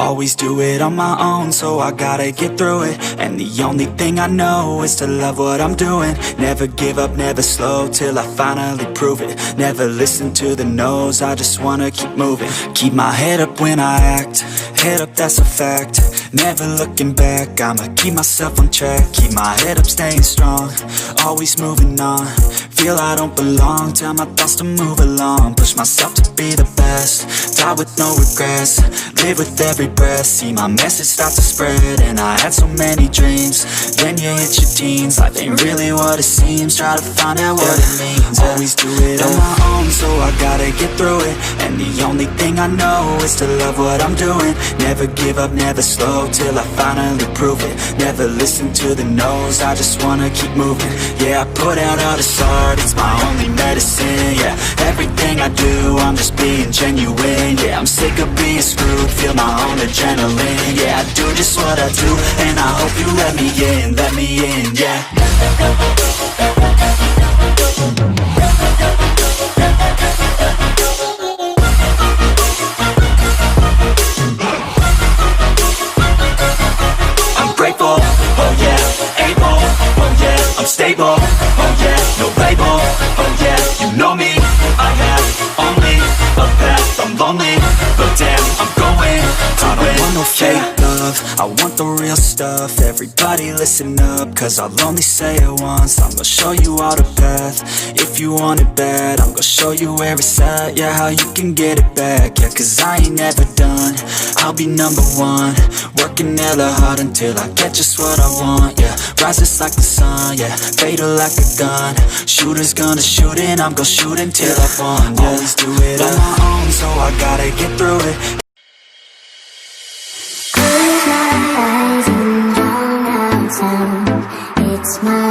Always do it on my own, so I gotta get through it. And the only thing I know is to love what I'm doing. Never give up, never slow, till I finally prove it. Never listen to the no's, I just wanna keep moving. Keep my head up when I act, head up, that's a fact. Never looking back, I'ma keep myself on track. Keep my head up, staying strong, always moving on. Feel I don't belong, tell my thoughts to move along. Push myself to be the best, die with no regrets. Live with every breath, see my message start to spread. And I had so many dreams, then you hit your teens. Life ain't really what it seems, try to find out what it means. Always do it on my own, so I gotta get through it. And the only thing I know is to love what I'm doing. Never give up, never slow, till I finally prove it. Never listen to the no's, I just wanna keep moving. Yeah, I put out all this art, it's my only medicine. Yeah, everything I do, I'm just being genuine. Yeah, I'm sick of being screwed, feel my own adrenaline. Yeah, I do just what I do, and I hope you let me in, yeah. I'm grateful, oh yeah, able, oh yeah, I'm stable, oh yeah, no label, oh yeah, you know me, I have only a path, I'm lonely, but damn, I'm going to win. I don't want no fake love, I want the real stuff. Everybody listen up, cause I'll only say it once. I'm gonna show you all the path, if you want it bad. I'm gonna show you where it's at, yeah, how you can get it back. Yeah, cause I ain't never done, I'll be number one. Working hella hard until I get just what I want, yeah. Rises like the sun, yeah, fatal like a gun. Shooter's gonna shoot and I'm gonna shoot until I won, yeah. Always do it on my own, so I gotta get through it. Close my eyes and drown out sound. It's my